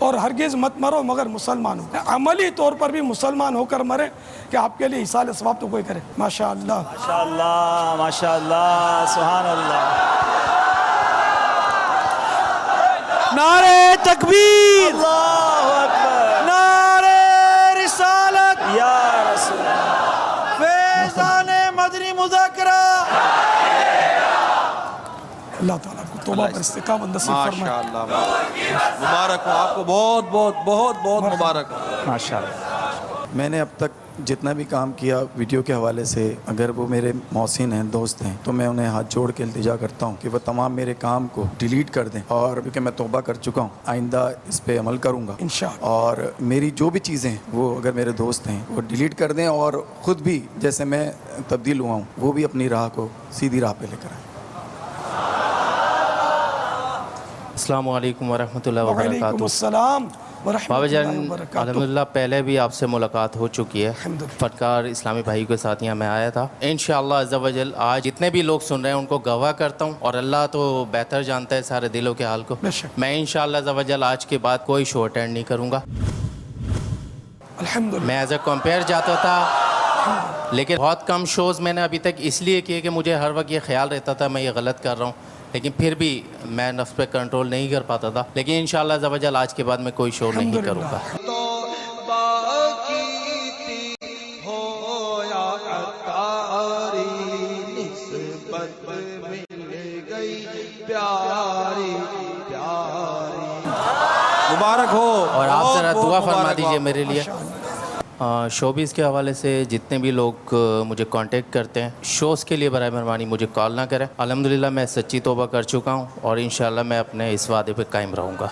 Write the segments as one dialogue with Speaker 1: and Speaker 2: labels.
Speaker 1: اور ہرگز مت مرو مگر مسلمان ہو. عملی طور پر بھی مسلمان ہو کر مرے کہ آپ کے لیے ایصال ثواب تو کوئی کرے. ماشاء اللہ
Speaker 2: ماشاء اللہ ماشاء اللہ سبحان اللہ.
Speaker 3: نعرے تکبیر،
Speaker 2: اللہ اکبر،
Speaker 3: نعرے رسالت،
Speaker 2: یا رسول اللہ.
Speaker 3: فیضان مدنی مذاکرہ.
Speaker 1: اللہ تعالیٰ کو توبہ پر استقامت نصیب فرمائے.
Speaker 4: ماشاءاللہ مبارک ہو آپ کو، بہت بہت بہت بہت مبارک ہو.
Speaker 2: ماشاء اللہ.
Speaker 5: میں نے اب تک جتنا بھی کام کیا ویڈیو کے حوالے سے، اگر وہ میرے محسن ہیں، دوست ہیں، تو میں انہیں ہاتھ جوڑ کے التجا کرتا ہوں کہ وہ تمام میرے کام کو ڈیلیٹ کر دیں، اور کیونکہ میں توبہ کر چکا ہوں، آئندہ اس پہ عمل کروں گا
Speaker 1: انشاءاللہ.
Speaker 5: اور میری جو بھی چیزیں وہ اگر میرے دوست ہیں وہ ڈیلیٹ کر دیں، اور خود بھی جیسے میں تبدیل ہوا ہوں وہ بھی اپنی راہ کو سیدھی راہ پہ لے کر آئیں.
Speaker 6: السلام علیکم ورحمۃ اللہ
Speaker 1: وعلیکم
Speaker 6: وبرکاتہ.
Speaker 1: السلام ورحمۃ
Speaker 6: بابا
Speaker 1: اللہ
Speaker 6: جان
Speaker 1: وبرکاتہ.
Speaker 6: الحمدللہ پہلے بھی آپ سے ملاقات ہو چکی ہے. فنکار اسلامی بھائی کے ساتھ یہاں میں آیا تھا. انشاءاللہ عز و جل آج جتنے بھی لوگ سن رہے ہیں ان کو گواہ کرتا ہوں، اور اللہ تو بہتر جانتا ہے سارے دلوں کے حال کو. میں انشاءاللہ عز و جل آج کے بعد کوئی شو اٹینڈ نہیں کروں گا.
Speaker 1: الحمدللہ.
Speaker 6: میں ایز اے کمپیئر جاتا تھا، لیکن بہت کم شوز میں نے ابھی تک اس لیے کیے کہ مجھے ہر وقت یہ خیال رہتا تھا میں یہ غلط کر رہا ہوں، لیکن پھر بھی میں نفس پہ کنٹرول نہیں کر پاتا تھا. لیکن انشاءاللہ عز و جل آج کے بعد میں کوئی شو نہیں کروں گا.
Speaker 4: توبہ کی ہو یا عطاری، نسبت مل گئی پیاری پیاری. مبارک ہو.
Speaker 6: اور آپ
Speaker 4: بہت
Speaker 6: ذرا
Speaker 4: بہت
Speaker 6: دعا فرما
Speaker 4: مبارک ہو
Speaker 6: دیجئے
Speaker 4: آپ کو.
Speaker 6: میرے لیے. شوبیز کے حوالے سے جتنے بھی لوگ مجھے کانٹیکٹ کرتے ہیں شوز کے لیے برائے مہربانی مجھے کال نہ کریں. الحمدللہ میں سچی توبہ کر چکا ہوں، اور انشاءاللہ میں اپنے اس وعدے پہ قائم رہوں گا.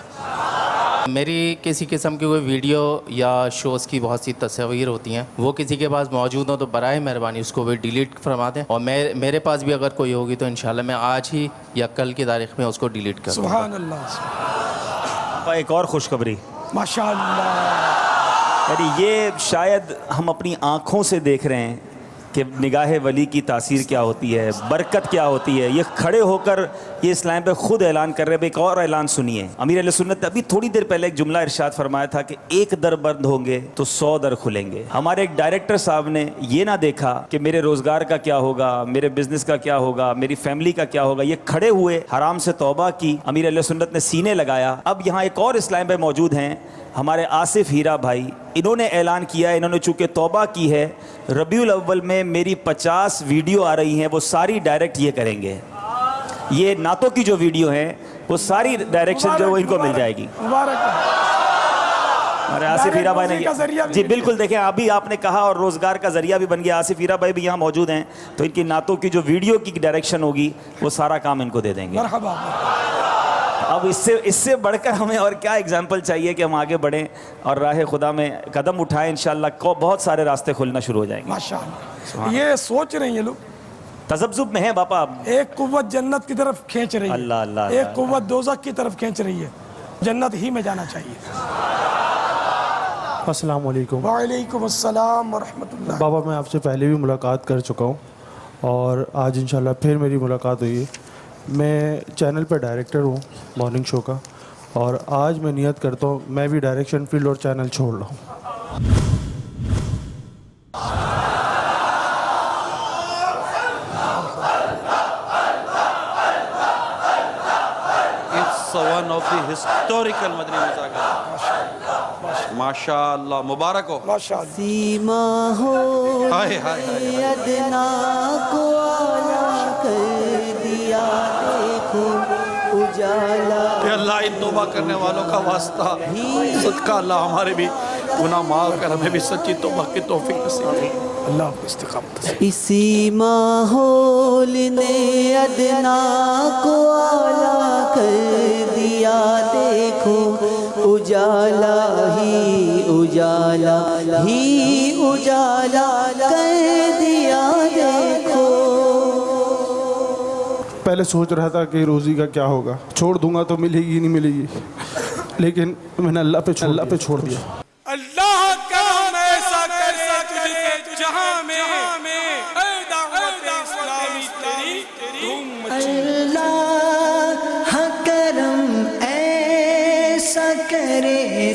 Speaker 6: میری کسی قسم کی کوئی ویڈیو یا شوز کی بہت سی تصاویر ہوتی ہیں، وہ کسی کے پاس موجود ہوں تو برائے مہربانی اس کو بھی ڈیلیٹ فرما دیں. اور میرے پاس بھی اگر کوئی ہوگی تو انشاءاللہ میں آج ہی یا کل کی تاریخ میں اس کو ڈیلیٹ کر دوں گا.
Speaker 1: سبحان اللہ.
Speaker 2: ایک اور خوشخبری،
Speaker 1: ماشاء اللہ.
Speaker 2: یعنی یہ شاید ہم اپنی آنکھوں سے دیکھ رہے ہیں کہ نگاہ ولی کی تاثیر کیا ہوتی ہے، برکت کیا ہوتی ہے. یہ کھڑے ہو کر یہ اسلام پہ خود اعلان کر رہے ہیں. ایک اور اعلان سنیے. امیر اہل سنت نے ابھی تھوڑی دیر پہلے ایک جملہ ارشاد فرمایا تھا کہ ایک در بند ہوں گے تو 100 در کھلیں گے. ہمارے ایک ڈائریکٹر صاحب نے یہ نہ دیکھا کہ میرے روزگار کا کیا ہوگا، میرے بزنس کا کیا ہوگا، میری فیملی کا کیا ہوگا. یہ کھڑے ہوئے حرام سے توبہ کی. امیر اہل سنت نے سینے لگایا. اب یہاں ایک اور اسلام پہ موجود ہیں ہمارے آصف ہیرا بھائی. انہوں نے اعلان کیا ہے، انہوں نے چونکہ توبہ کی ہے، ربیع الاول میں میری 50 ویڈیو آ رہی ہیں وہ ساری ڈائریکٹ یہ کریں گے. یہ نعتوں کی جو ویڈیو ہیں وہ ساری ڈائریکشن جو ان کو مل جائے گی.
Speaker 1: مبارک ہو.
Speaker 2: ہمارے آصف ہیرا بھائی
Speaker 1: روزی کا ذریعہ
Speaker 2: نے
Speaker 1: بھی
Speaker 2: جی بالکل دیکھیں ابھی آپ نے کہا اور روزگار کا ذریعہ بھی بن گیا. آصف ہیرا بھائی بھی یہاں موجود ہیں تو ان کی نعتوں کی جو ویڈیو کی ڈائریکشن ہوگی وہ سارا کام ان کو دے دیں گے.
Speaker 1: مرحبا.
Speaker 2: اب اس سے بڑھ کر ہمیں اور کیا ایگزامپل چاہیے کہ ہم آگے بڑھیں اور راہ خدا میں قدم اٹھائیں. انشاءاللہ بہت سارے راستے کھلنا شروع ہو جائیں گے.
Speaker 1: ماشاء اللہ. یہ سوچ رہے ہیں یہ لوگ،
Speaker 2: تذبذب میں ہیں باپا.
Speaker 1: ایک قوت جنت کی طرف کھینچ رہی ہے،
Speaker 2: اللہ اللہ
Speaker 1: ایک قوت دوزخ کی طرف کھینچ رہی ہے. جنت ہی میں جانا چاہیے.
Speaker 7: السلام علیکم.
Speaker 1: وعلیکم السلام ورحمۃ اللہ.
Speaker 7: بابا میں آپ سے پہلے بھی ملاقات کر چکا ہوں اور آج انشاءاللہ پھر میری ملاقات ہوئی ہے. میں چینل پہ ڈائریکٹر ہوں مارننگ شو کا، اور آج میں نیت کرتا ہوں میں بھی ڈائریکشن فیلڈ اور چینل چھوڑ رہا ہوں.
Speaker 4: It's one of the historical مدنی مذاکرہ. ماشاء اللہ مبارک ہو.
Speaker 1: ماشاء اللہ.
Speaker 8: سیما ہو
Speaker 4: ہائے ہائے ہائے.
Speaker 8: ادنا کو آلہ کر دیا دیکھو اجالا.
Speaker 4: اے اللہ ان توبہ کرنے والوں کا واسطہ صدقہ اللہ ہمارے بھی گناہ معاف کر، ہمیں بھی سچی توبہ کی توفیق نصیب کرے.
Speaker 1: اللہ کو استقامت.
Speaker 8: اسی ماحول نے ادنا کو آلہ کر دیا دیکھو اجالا ہی اجالا ہی اجالا کر دیا دیکھو.
Speaker 7: پہلے سوچ رہا تھا کہ روزی کا کیا ہوگا، چھوڑ دوں گا تو ملے گی نہیں ملے گی، لیکن میں نے اللہ پہ چھوڑ دیا.
Speaker 1: اللہ کرم ایسا کرے تجھے جہاں میں اے دعوت اسلامی تیری دھوم مچے.
Speaker 8: اللہ کرم ایسا کرے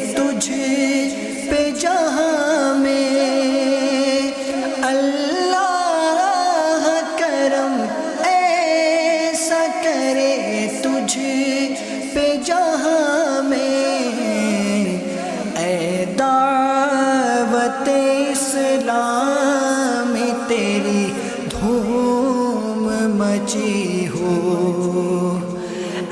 Speaker 8: تیری دھوم مچی ہو،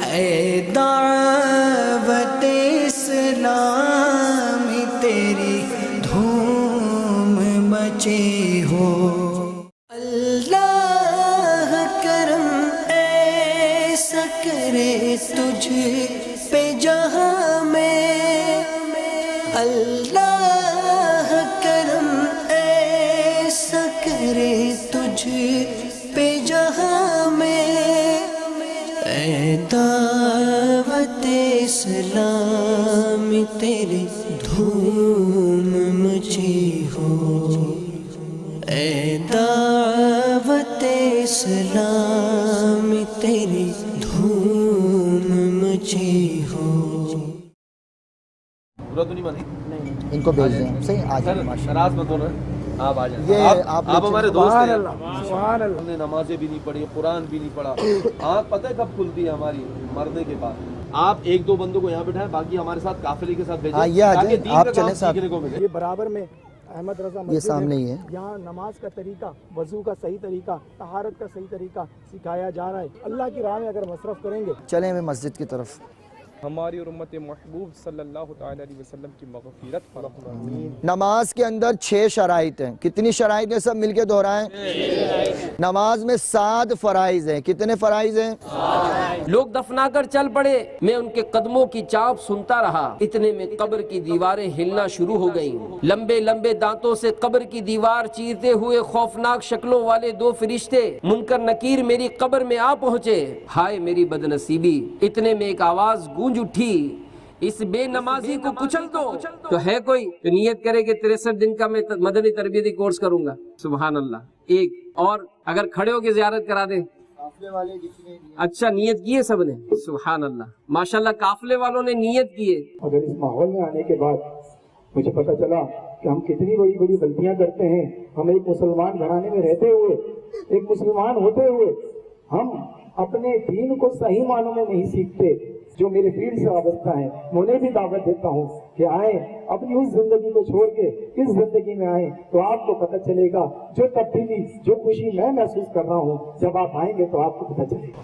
Speaker 8: اے دعوت اسلام تیری دھوم مچی ہو۔ اللہ کرم ایسا کرے تجھ پہ جہاں میں، اللہ کرم ایسا کرے تجھ پہ جہاں میں، اے دعوت اسلام تیری دھوم مچی ہو، اے دعوت اسلام تیری دھوم مچی ہو۔
Speaker 4: برا تو نہیں مانی؟
Speaker 9: ان کو بھیج دیں صحیح آ جائیں،
Speaker 4: ناراض مت ہونا، آپ آ جائیں،
Speaker 9: یہ
Speaker 4: آپ ہمارے دوست ہیں،
Speaker 1: سبحان اللہ،
Speaker 4: ہم نے نمازیں بھی نہیں پڑھی، قرآن بھی نہیں پڑھا، آنکھ پتہ ہے کب کھلتی ہے ہماری؟ مرنے کے بعد۔ آپ ایک دو بندوں کو یہاں بٹھائیں، باقی ہمارے ساتھ قافلے کے ساتھ بھیجیں تاکہ دین کا کام سیکھنے کو ملے۔
Speaker 5: یہ برابر میں احمد رضا
Speaker 9: یہ
Speaker 5: مسجد
Speaker 9: سامنے ہی ہے،
Speaker 5: یہاں نماز کا طریقہ، وضو کا صحیح طریقہ، طہارت کا صحیح طریقہ سکھایا جا رہا ہے۔ اللہ کی راہ میں اگر مصرف کریں گے،
Speaker 9: چلیں ہمیں مسجد کی طرف۔
Speaker 10: ہماری اور امت محبوب صلی اللہ تعالی علیہ وسلم کی مغفرت فرمائے۔
Speaker 9: نماز کے اندر 6 شرائط ہیں، کتنی شرائط ہیں؟ سب مل کے دہرائیں۔ نماز میں 7 فرائض ہیں، کتنے فرائض ہیں؟
Speaker 11: لوگ دفنا کر چل پڑے، میں ان کے قدموں کی چاپ سنتا رہا، اتنے میں قبر کی دیواریں ہلنا شروع ہو گئیں، لمبے لمبے دانتوں سے قبر کی دیوار چیرتے ہوئے خوفناک شکلوں والے 2 فرشتے منکر نکیر میری قبر میں آ پہنچے، ہائے میری بدنصیبی، اتنے میں ایک آواز گونج اٹھی، اس بے نمازی کو کچل دو۔ تو ہے کوئی تو نیت کرے کہ 63 دن کا میں مدنی تربیتی کورس کروں گا، سبحان اللہ۔ ایک اور اگر کھڑے ہو کے زیارت کرا دیں، اچھا نیت کیے سب نے، سبحان اللہ، ماشاءاللہ قافلے والوں نے نیت کیے۔
Speaker 5: اگر اس ماحول میں آنے کے بعد مجھے پتہ چلا کہ ہم کتنی بڑی بڑی غلطیاں کرتے ہیں، ہم ایک مسلمان گھرانے میں رہتے ہوئے، ایک مسلمان ہوتے ہوئے ہم اپنے دین کو صحیح معنوں میں نہیں سیکھتے، جو میرے فیلڈ سے وابستہ ہیں میں انہیں بھی دعوت دیتا ہوں کہ آئیں، اپنی اس زندگی کو چھوڑ کے اس زندگی میں آئیں، تو آپ کو پتہ چلے گا جو تبدیلی، جو خوشی میں محسوس کر رہا ہوں، جب آپ آئیں گے تو آپ کو پتہ چلے گا۔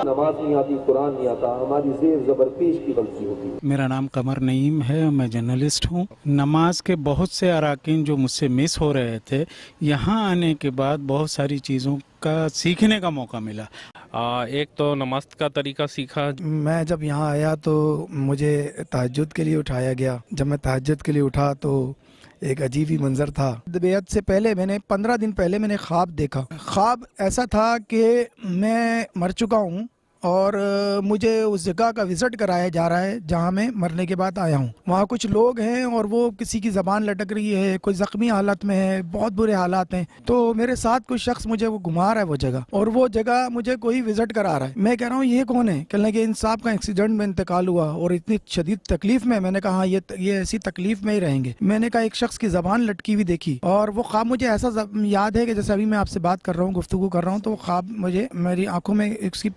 Speaker 4: نماز نہیں آتی، قرآن نہیں آتا، ہماری زیر زبر پیش کی غلطی ہوتی ہے۔
Speaker 12: میرا نام قمر نعیم ہے، میں جرنلسٹ ہوں۔ نماز کے بہت سے اراکین جو مجھ سے مس ہو رہے تھے، یہاں آنے کے بعد بہت ساری چیزوں کا سیکھنے کا موقع ملا۔
Speaker 10: ایک تو نماز کا طریقہ سیکھا۔
Speaker 5: میں جب یہاں آیا تو مجھے تہجد کے لیے اٹھایا گیا۔ جب میں تہجد کے لیے اٹھا تو ایک عجیب ہی منظر تھا۔ بیعت سے پہلے میں نے 15 دن پہلے میں نے خواب دیکھا۔ خواب ایسا تھا کہ میں مر چکا ہوں اور مجھے اس جگہ کا وزٹ کرایا جا رہا ہے جہاں میں مرنے کے بعد آیا ہوں۔ وہاں کچھ لوگ ہیں اور وہ کسی کی زبان لٹک رہی ہے، کوئی زخمی حالت میں ہے، بہت برے حالات ہیں۔ تو میرے ساتھ کوئی شخص مجھے وہ گھما رہا ہے وہ جگہ، اور وہ جگہ مجھے کوئی وزٹ کرا رہا ہے۔ میں کہہ رہا ہوں یہ کون ہے؟ کہنے کہ ان صاحب کا ایکسیڈنٹ میں انتقال ہوا اور اتنی شدید تکلیف میں۔ میں نے کہا یہ ایسی تکلیف میں ہی رہیں گے۔ میں نے کہا ایک شخص کی زبان لٹکی ہوئی دیکھی، اور وہ خواب مجھے ایسا یاد ہے کہ جیسے ابھی میں آپ سے بات کر رہا ہوں، گفتگو کر رہا ہوں، تو وہ خواب مجھے میری آنکھوں میں اس کی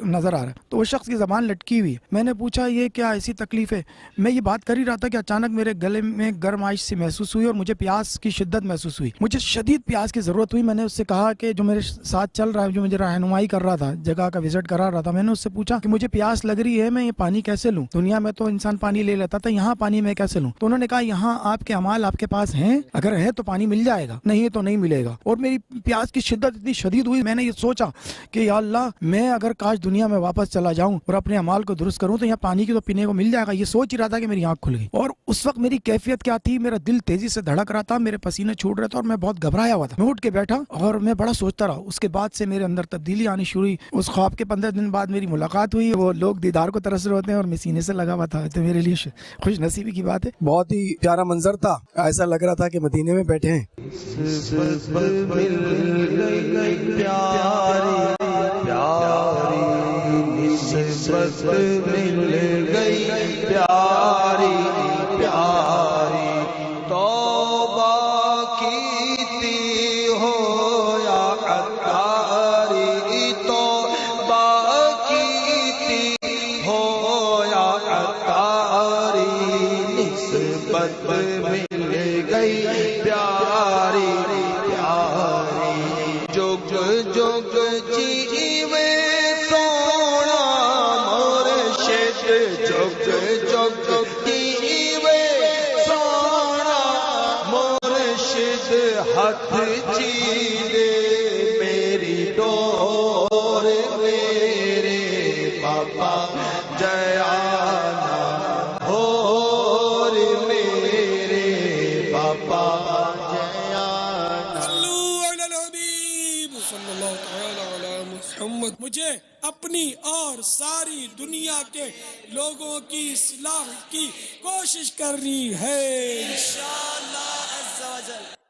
Speaker 5: نظر آ رہا ہے۔ تو وہ شخص کی زبان لٹکی ہوئی ہے۔ میں نے پوچھا یہ کیا ایسی تکلیف ہے؟ میں یہ بات کر ہی رہا تھا کہ اچانک میرے گلے میں گرمائش سی محسوس ہوئی اور مجھے پیاس کی شدت محسوس ہوئی۔ مجھے شدید پیاس کی ضرورت ہوئی۔ میں نے اس سے کہا کہ جو میرے ساتھ چل رہا ہے، جو مجھے رہنمائی کر رہا تھا، جگہ کا وزٹ کرا رہا تھا، میں نے اس سے پوچھا کہ مجھے پیاس لگ رہی ہے، میں یہ پانی کیسے لوں؟ دنیا میں تو انسان پانی لے لیتا تھا، یہاں پانی میں کیسے لوں؟ تو انہوں نے کہا یہاں آپ کے اعمال آپ کے پاس ہیں، اگر ہے تو پانی مل جائے گا، نہیں تو نہیں ملے گا۔ اور میری پیاس کی شدت اتنی شدید ہوئی، میں نے یہ سوچا کہ یا اللہ، میں اگر کاش دنیا میں واپس چلا جاؤں اور اپنے اعمال کو درست کروں تو یہاں پانی کی تو پینے کو مل جائے گا۔ یہ سوچ ہی رہا تھا کہ میری آنکھ کھل گئی۔ اور اس وقت میری کیفیت کیا تھی؟ میرا دل تیزی سے دھڑک رہا تھا، میرے پسینے چھوٹ رہے تھے اور میں بہت گھبرایا ہوا تھا۔ میں اٹھ کے بیٹھا اور میں بڑا سوچتا رہا۔ اس کے بعد سے میرے اندر تبدیلی آنی شروع ہوئی۔ اس خواب کے 15 دن بعد میری ملاقات ہوئی۔ وہ لوگ دیدار کو ترس رہے ہوتے ہیں اور میں سینے سے لگا ہوا تھا، تو میرے لیے خوش نصیبی کی بات ہے۔ بہت ہی پیارا منظر تھا، ایسا لگ رہا تھا کہ مدینے میں بیٹھے ہیں۔
Speaker 3: نسبت مل گئی پیاری پیاری، توبہ کیتی ہو یا عطاری، توبہ کیتی ہو یا عطاری، نسبت مل گئی پیاری ہاتھ چیرے میری ڈور میرے پاپا جیانا ہور میرے پاپا جیانا.
Speaker 1: صلی اللہ تعالی علی محمد. مجھے اپنی اور ساری دنیا کے لوگوں کی اصلاح کی کوشش کرنی ہے انشاءاللہ عز و جل.